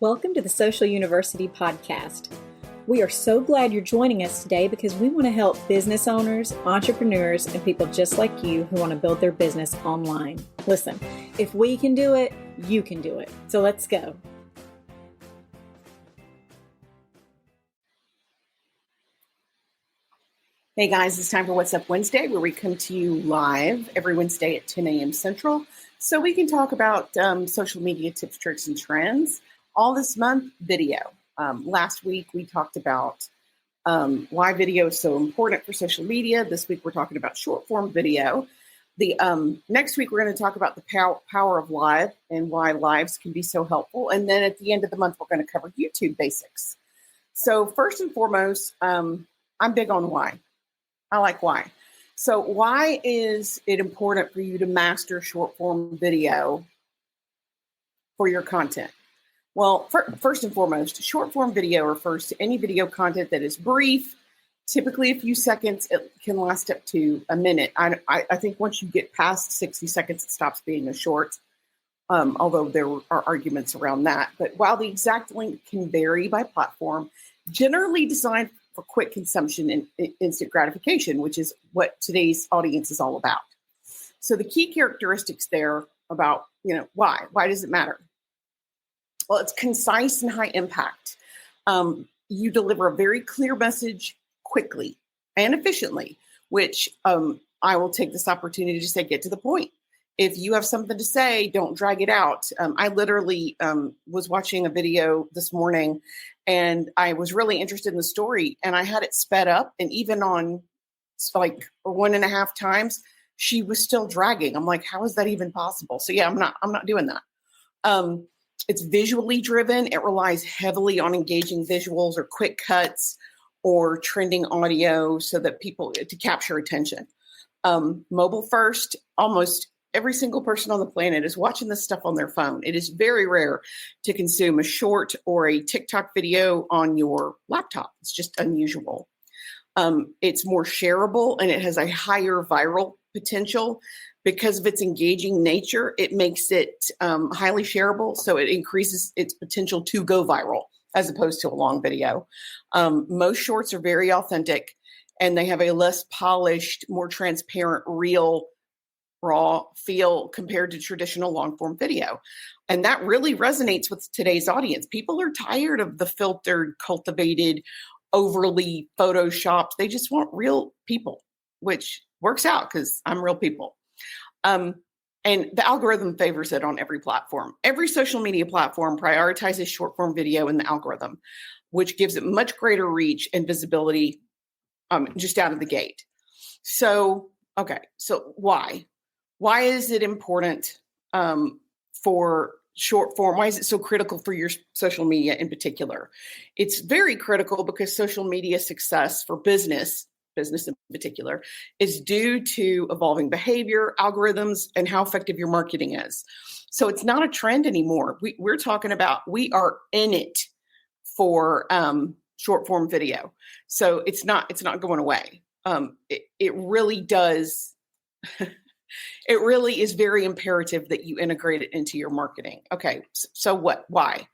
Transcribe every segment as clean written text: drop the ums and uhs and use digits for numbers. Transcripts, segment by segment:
Welcome to the Social University podcast. We are so glad you're joining us today because we want to help business owners, entrepreneurs, and people just like you who want to build their business online. Listen, if we can do it, you can do it. So let's go. Hey guys, it's time for What's Up Wednesday, where we come to you live every Wednesday at 10 a.m. Central, so we can talk about social media tips, tricks, and trends. All this month, video. Last week, we talked about why video is so important for social media. This week, we're talking about short-form video. The next week, we're going to talk about the power of live and why lives can be so helpful. And then at the end of the month, we're going to cover YouTube basics. So first and foremost, I'm big on why. I like why. So why is it important for you to master short form video for your content? Well, first and foremost, short form video refers to any video content that is brief, typically a few seconds. It can last up to a minute. I think once you get past 60 seconds, it stops being a short, although there are arguments around that. But while the exact length can vary by platform, generally designed for quick consumption and instant gratification, which is what today's audience is all about. So the key characteristics there about, why does it matter? Well, it's concise and high impact. You deliver a very clear message quickly and efficiently, which I will take this opportunity to say, get to the point. If you have something to say, don't drag it out. I literally was watching a video this morning and I was really interested in the story and I had it sped up, and even on like 1.5 times, she was still dragging. I'm like, how is that even possible? So yeah, I'm not doing that. It's visually driven. It relies heavily on engaging visuals or quick cuts or trending audio so that people to capture attention. Mobile first, almost every single person on the planet is watching this stuff on their phone. It is very rare to consume a short or a TikTok video on your laptop. It's just unusual. It's more shareable and it has a higher viral potential because of its engaging nature. It makes it highly shareable, so it increases its potential to go viral as opposed to a long video. Most shorts are very authentic and they have a less polished, more transparent, real, raw feel compared to traditional long form video. And that really resonates with today's audience. People are tired of the filtered, cultivated, overly photoshopped. They just want real people, which works out because I'm real people. And the algorithm favors it on every platform. Every social media platform prioritizes short form video in the algorithm, which gives it much greater reach and visibility just out of the gate. So, okay, so why? Why is it important for short form? Why is it so critical for your social media in particular? It's very critical because social media success for business in particular, is due to evolving behavior, algorithms, and how effective your marketing is. So it's not a trend anymore. We're talking about we are in it for short form video. So it's not going away. It really does. It really is very imperative that you integrate it into your marketing. Okay, so what? Why?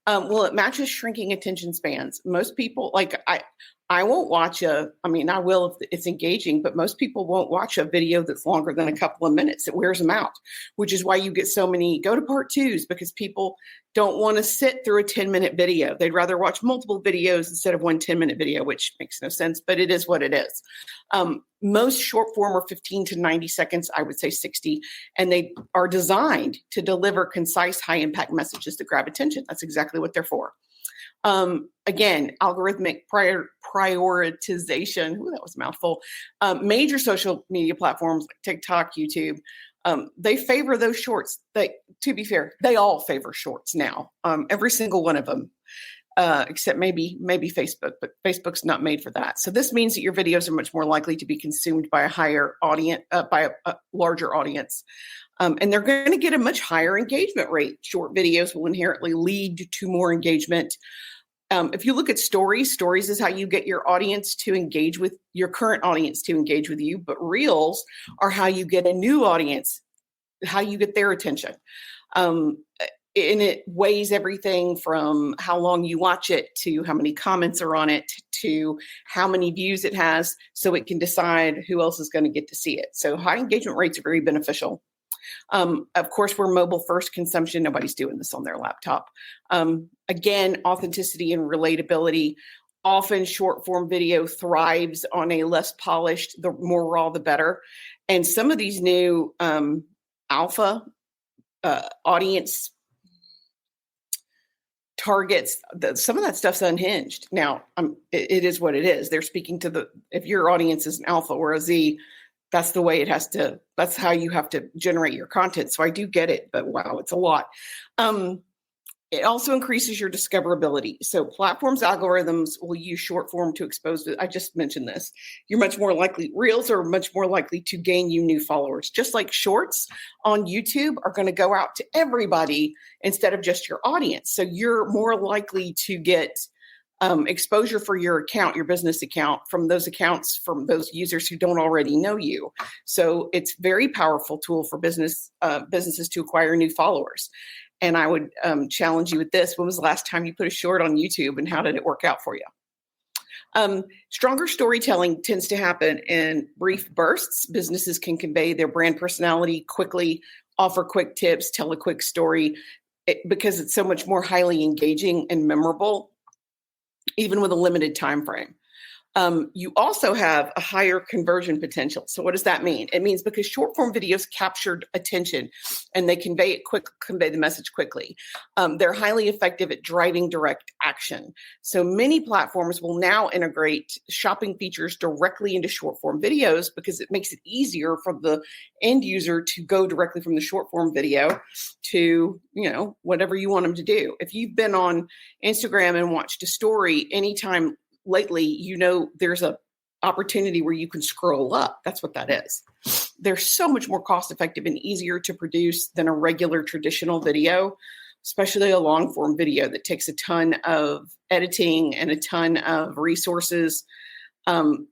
Well, it matches shrinking attention spans. Most people, I won't watch I will if it's engaging, but most people won't watch a video that's longer than a couple of minutes. It wears them out, which is why you get so many go to part twos, because people don't want to sit through a 10-minute video. They'd rather watch multiple videos instead of one 10-minute video, which makes no sense, but it is what it is. Most short form are 15 to 90 seconds, I would say 60, and they are designed to deliver concise, high impact messages that grab attention. That's exactly what they're for. Again, algorithmic prioritization. Ooh, that was a mouthful. Major social media platforms like TikTok, YouTube, they favor those shorts. To be fair, they all favor shorts now. Every single one of them, except maybe Facebook, but Facebook's not made for that. So this means that your videos are much more likely to be consumed by a higher audience, by a larger audience. And they're going to get a much higher engagement rate. Short videos will inherently lead to more engagement. If you look at stories is how you get your audience to engage with your current audience to engage with you, but reels are how you get a new audience, how you get their attention. and it weighs everything from how long you watch it to how many comments are on it to how many views it has, so it can decide who else is going to get to see it. So high engagement rates are very beneficial. Of course, we're mobile first consumption. Nobody's doing this on their laptop. Again, authenticity and relatability. Often short form video thrives on a less polished, the more raw, the better. And some of these new alpha audience targets, some of that stuff's unhinged. Now, it is what it is. They're speaking to if your audience is an alpha or a Z, that's the way that's how you have to generate your content. So I do get it, but wow, it's a lot. It also increases your discoverability. So platforms' algorithms will use short form to expose I just mentioned this. You're much more likely, reels are much more likely to gain you new followers. Just like shorts on YouTube are going to go out to everybody instead of just your audience. So you're more likely to get exposure for your account, your business account, from those accounts, from those users who don't already know you. So it's a very powerful tool for businesses to acquire new followers. And I would challenge you with this. When was the last time you put a short on YouTube, and how did it work out for you? Stronger storytelling tends to happen in brief bursts. Businesses can convey their brand personality quickly, offer quick tips, tell a quick story, because it's so much more highly engaging and memorable, even with a limited time frame. You also have a higher conversion potential. So what does that mean? It means because short form videos captured attention and they convey the message quickly. They're highly effective at driving direct action. So many platforms will now integrate shopping features directly into short form videos because it makes it easier for the end user to go directly from the short form video to, whatever you want them to do. If you've been on Instagram and watched a story anytime lately, there's a opportunity where you can scroll up. That's what that is. They're so much more cost effective and easier to produce than a regular traditional video, especially a long form video that takes a ton of editing and a ton of resources. All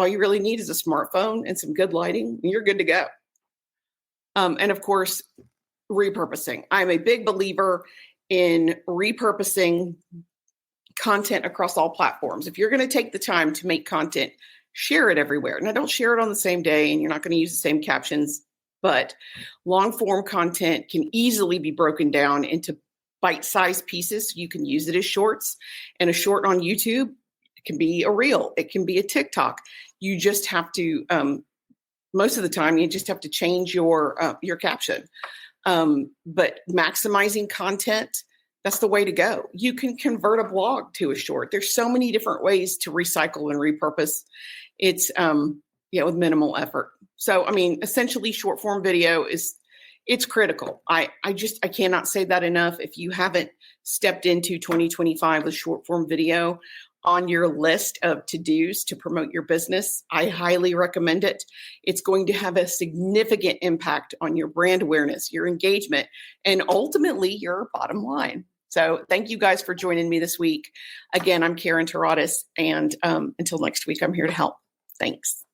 you really need is a smartphone and some good lighting, and you're good to go. And of course, repurposing. I'm a big believer in repurposing content across all platforms. If you're going to take the time to make content, share it everywhere. Now, don't share it on the same day, and you're not going to use the same captions, but long form content can easily be broken down into bite-sized pieces. You can use it as shorts, and a short on YouTube, it can be a reel. It can be a TikTok. You just have to, most of the time, you just have to change your caption. But maximizing content, that's the way to go. You can convert a blog to a short. There's so many different ways to recycle and repurpose. It's with minimal effort. So, essentially short form video it's critical. I cannot say that enough. If you haven't stepped into 2025 with short form video on your list of to-dos to promote your business, I highly recommend it. It's going to have a significant impact on your brand awareness, your engagement, and ultimately your bottom line. So thank you guys for joining me this week. Again, I'm Karen Taradas, and until next week, I'm here to help. Thanks.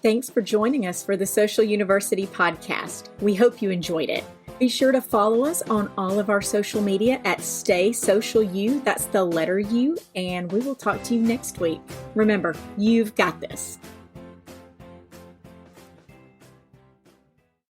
Thanks for joining us for the Social University podcast. We hope you enjoyed it. Be sure to follow us on all of our social media at Stay Social U. That's the letter U. And we will talk to you next week. Remember, you've got this.